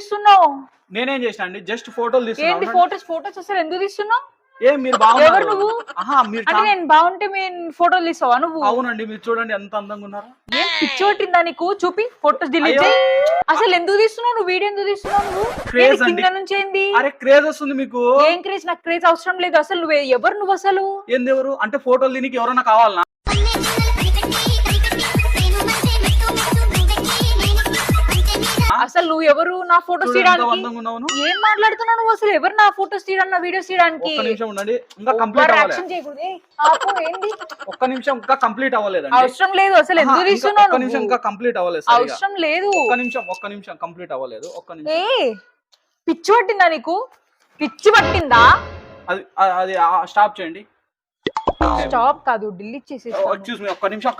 తీస్తున్నావు? నేనేం చేసిన అండి, జస్ట్ ఫోటోలు ఏంటి తీసుకున్నాను. ఫోటోస్ అసలు ఎందుకు తీస్తున్నావు? ఏం మీరు ఎవరు బాగున్నారు? నువ్వు? మీరు అంటే నేను బాగుంటే ఫోటోలు తీసావా నువ్వు? అవునండి, మీరు చూడండి ఎంత అందంగా ఉన్నారు. ఏం పిచ్చి పట్టిందా నీకు? చూపి ఫోటోస్ డిలీట్ చేయి. అసలు ఎందుకు తీస్తున్నావు నువ్వు? వీడియో ఎందుకు తీస్తున్నావు నువ్వు? క్రేజ్ అండి. కింద నుంచి ఏంది? అరే క్రేజ్ వస్తుంది మీకు. ఏం క్రేజ్? నాకు క్రేజ్ అవసరం లేదు. అసలు ఎవరు నువ్వు అసలు? ఏంది ఎవరు అంటే ఫోటోలు దీనికి ఎవరన్నా కావాలనా? అసలు నువ్వు ఎవరు నా ఫోటోస్ తీయడానికి? ఏం మాట్లాడుతున్నావు నువ్వు? అసలు ఎవరు నా ఫోటోస్ తీయడానికి, నా వీడియోస్ తీయడానికి? ఒక్క నిమిషం ఉండండి, ఇంకా కంప్లీట్ అవ్వలేదు. ఏంది? ఒక్క నిమిషం ఇంకా కంప్లీట్ అవ్వలేదండి. అవసరం లేదు. అసలు ఎందుకు తీస్తున్నావు? ఒక్క నిమిషం ఇంకా కంప్లీట్ అవ్వలేదు. అవసరం లేదు. ఒక్క నిమిషం కంప్లీట్ అవ్వలేదు. ఒక్క నిమిషం. పిచ్చి పట్టిందా నీకు? పిచ్చి పట్టిందా? అది స్టాప్ చేయండి. స్టాప్ కాదు, డిలీట్ చేసేసి. ఒక్క నిమిషం.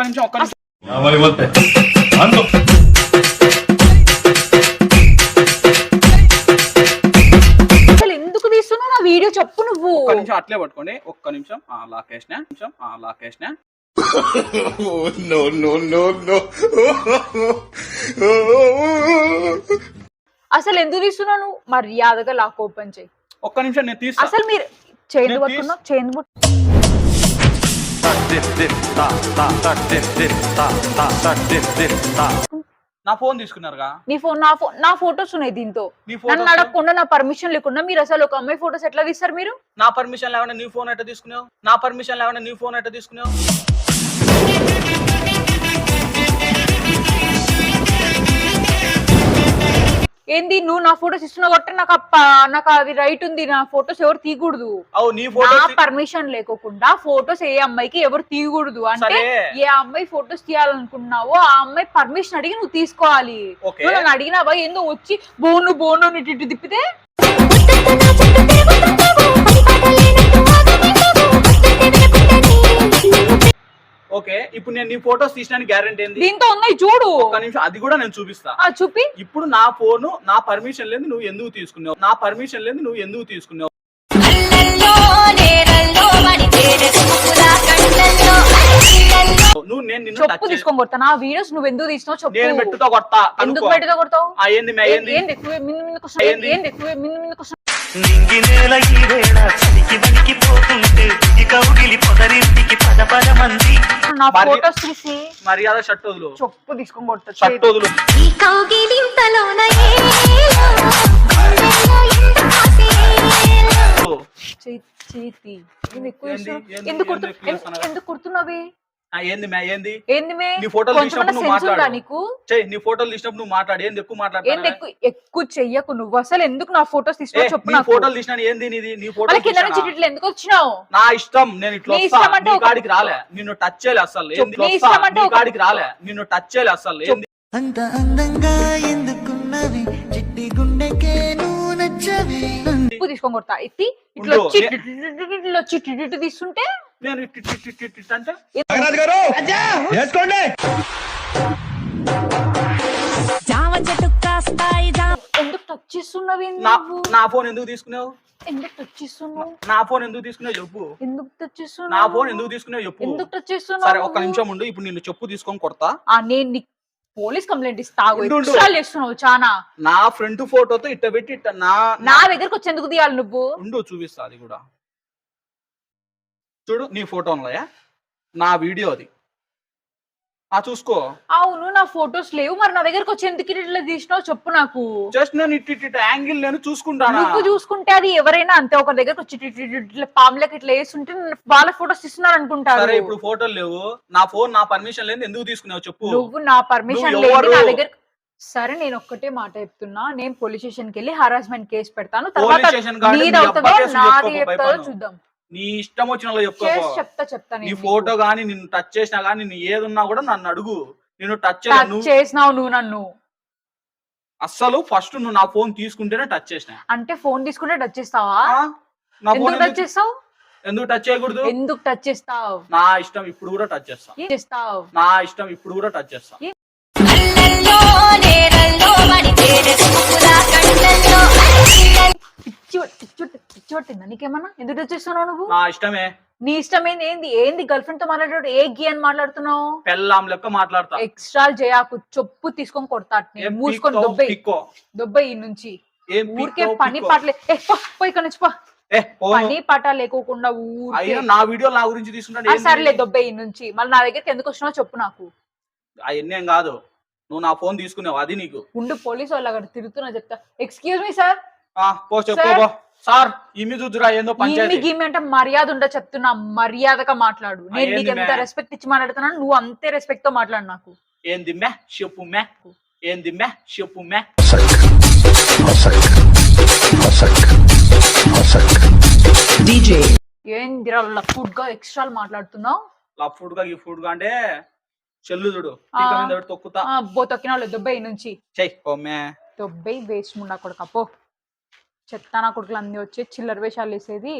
అసలు ఎందుకు తీస్తున్నావు నా వీడియో చెప్పు నువ్వు? ఒక్క నిమిషం అట్లే పట్టుకోండి. ఒక్క నిమిషం లాకేష్నా అసలు ఎందుకు తీస్తున్నావు నువ్వు? మర్యాదగా లాక్ ఓపెన్ చేయి. ఒక్క నిమిషం నేను తీస్తా. అసలు మీరు చైన్ పట్టుకున్నావు? చైన్ నా ఫోన్ తీసుకున్నారుగా. నా ఫోటోస్ ఉన్నాయి దీంతో. నన్ను అడగకుండా, నా పర్మిషన్ లేకుండా మీరు అసలు ఒక అమ్మాయి ఫోటోస్ ఎట్లా తీస్తారు మీరు? నా పర్మిషన్ లేకుండా నీ ఫోన్ ఎట్లా తీసుకున్నావు? ఏంది నువ్వు నా ఫోటోస్ ఇస్తున్నావు కాబట్టి నాకు అది రైట్ ఉంది. నా ఫోటోస్ ఎవరు తీయకూడదు. నా పర్మిషన్ లేకోకుండా ఫోటోస్ ఏ అమ్మాయికి ఎవరు తీయకూడదు. అంటే ఏ అమ్మాయి ఫోటోస్ తీయాలనుకున్నావో ఆ అమ్మాయి పర్మిషన్ అడిగి నువ్వు తీసుకోవాలి. నువ్వు నన్ను అడిగినావా? ఏందో వచ్చి బోను ఇటు తిప్పితే ఓకే. ఇప్పుడు నేను నీ ఫోటోస్ తీసడానికి గ్యారెంటీ ఏంది? దీంతో ఉన్నాయి చూడు. ఒక్క నిమిషం, అది కూడా నేను చూపిస్తా. చూపి. ఇప్పుడు నా ఫోన్ నా పర్మిషన్ లేదు నువ్వు ఎందుకు తీసుకున్నావు? నువ్వు నేను చెప్పు తీసుకొని కొడతా. నా వీడియోస్ నువ్వు ఎందుకు తీసినావు చెప్పు. నేను మెట్టుతో కొడతా. ఎందుకు మెట్టుతో కొడతావు? నా ఫోటోస్ తీసి మర్యాద షర్ట్ వదులు. చెప్పు తీసుకొని కొడతా. షర్ట్ వదులు. ఎందుకు కుడుతున్నావే? ఏంది నీ ఫోటోలు తీసినప్పుడు నువ్వు మాట్లాడు. ఏంది ఎక్కువ మాట్లాడు? ఎక్కువ చెయ్యకు నువ్వు. అసలు ఎందుకు నా ఫోటోస్ తీసినావు చెప్పు. నా ఫోటోలు తీసినా ఏంది నీ ఫోటో కింద నుంచి ఇట్లా ఎందుకు వచ్చినావు? నా ఇష్టం, నేను ఇట్లా వస్తా. కాడికి రాలే, నిన్ను టచ్ చేయలే అసలు. కాడికి రాలే, నిన్ను టచ్ చేయలే అసలు. అంత అందంగా ఎందుకున్నవి చిట్టి గుండెకే నువ్వు నచ్చవి. ఉప్పు తీసుకొని కొడతా. ఇట్లా వచ్చి తీస్తుంటే నేను అంటే ఎందుకు టచ్ చేస్తున్నావు? నా ఫోన్ ఎందుకు తీసుకున్నావు? ఎందుకు టచ్ చేస్తున్నావు? నా ఫోన్ ఎందుకు తీసుకున్నావు చెప్పు. ఎందుకు టచ్ చేస్తున్నావు? నా ఫోన్ ఎందుకు తీసుకున్నావు చెప్పు. ఎందుకు టచ్ చేస్తున్నావు? సరే ఒక్క నిమిషం ఉండు. ఇప్పుడు నిన్ను చెప్పు తీసుకొని కొడతా. నేను పోలీస్ కంప్లైంట్ ఇస్తావు. చేస్తున్నావు చానా. నా ఫ్రంట్ ఫోటోతో ఇట్ట పెట్టి నా దగ్గరకు వచ్చి ఎందుకు తీయాలి నువ్వు? ఉండు చూపిస్తా. అది కూడా చూడు. నీ ఫోటో ఉన్నాయా? నా వీడియో అది. చూసుకో. అవును, నా ఫోటోస్ లేవు. మరి నా దగ్గరకు వచ్చి ఎందుకు ఇట్లా తీసినావు చెప్పు నాకు. జస్ట్ నేను ఇట్ యాంగిల్ నేను చూసుకుంటాను. నువ్వు చూసుకుంటే అది ఎవరైనా అంతే. ఒక దగ్గరకు వచ్చి ఇట్లా పాములకి ఇట్లా వేస్తుంటే వాళ్ళ ఫోటోస్ ఇస్తున్నారు అనుకుంటారు. సరే ఇప్పుడు ఫోటోలు లేవు. నా ఫోన్ నా పర్మిషన్ లేదు ఎందుకు తీసుకున్నావు చెప్పు. నువ్వు నా పర్మిషన్ లేదు నా దగ్గర. సరే నేను ఒక్కటే మాట చెప్తున్నా. నేను పోలీస్ స్టేషన్ కి వెళ్ళి హరాస్మెంట్ కేసు పెడతాను. తర్వాత నాది చెప్తాదో చూద్దాం. నీ ఇష్టం వచ్చిన చెప్తా. నీ ఫోటో గానీ నిన్ను టచ్ చేసినా గానీ నీ ఏదున్నా కూడా నన్ను అడుగు. నిన్ను టచ్ చేసినావు నువ్వు నన్ను. అస్సలు ఫస్ట్ నువ్వు నా ఫోన్ తీసుకుంటేనే టచ్ చేసినా. అంటే ఫోన్ తీసుకుంటే టచ్ చేస్తావా? ఎందుకు టచ్ చేస్తావు? ఎందుకు టచ్ చేయకూడదు? ఎందుకు టచ్ చేస్తావు? నా ఇష్టం, ఇప్పుడు కూడా టచ్ చేస్తా. నా ఇష్టం, ఇప్పుడు కూడా టచ్ చేస్తా. పిచ్చి పట్టిందా నీకేమన్నా? ఎందుకు టచ్ చేస్తున్నావు నువ్వు? నా ఇష్టమే. నీ ఇష్టం ఏంది గర్ల్ ఫ్రెండ్ తో మాట్లాడాడు ఏ గి అని మాట్లాడుతున్నావు? పెళ్ళాం లెక్క మాట్లాడతా. ఎక్స్ట్రా చేయకు, చెప్పు తీసుకొని కొడతా. మూసుకొని దొబ్బై ఈ నుంచి. ఊరికే పని పాటలే పోయి ఇక్కడ నుంచి పని పాట లేకోకుండా నా వీడియో నా గురించి తీసుకుంటా. సర్లే దొబ్బై ఈ నుంచి. మళ్ళీ నా దగ్గరికి ఎందుకు వచ్చినావు చెప్పు నాకు. అవన్నీ ఏం కాదు, నువ్వు నా ఫోన్ తీసుకున్నావు అది నీకు. ఉండు పోలీసు వాళ్ళు అక్కడ తిరుగుతున్నా చెప్తా. Excuse me sir. చెప్పు సార్. ఇమి చూద్దురా ఏందో పంచాయతీ. గిమి అంటే మర్యాద ఉండ చెప్తున్నా, మర్యాదగా మాట్లాడు. నేను నీకు ఎంత రెస్పెక్ట్ ఇచ్చి మాట్లాడుతున్నాను, నువ్వు అంతే రెస్పెక్ట్ తో మాట్లాడు నాకు. ఏంది మ్యా చెప్పు మ్యా, ఏంది మ్యా చెప్పు మ్యా. ఏందిరా లఫ్డ్ గా ఎక్స్ట్రా మాట్లాడుతున్నావు? లఫ్డ్ గా గిఫ్ట్ గా అంటే చెల్లు చూడు తొక్కుతా. తొక్కినా దొబ్బై నుంచి దొబ్బై వేస్ట్ ముండా కొడుక పో. చెత్త నా కొడుకులు అన్ని వచ్చి చిల్లర వేషాలు వేసేది.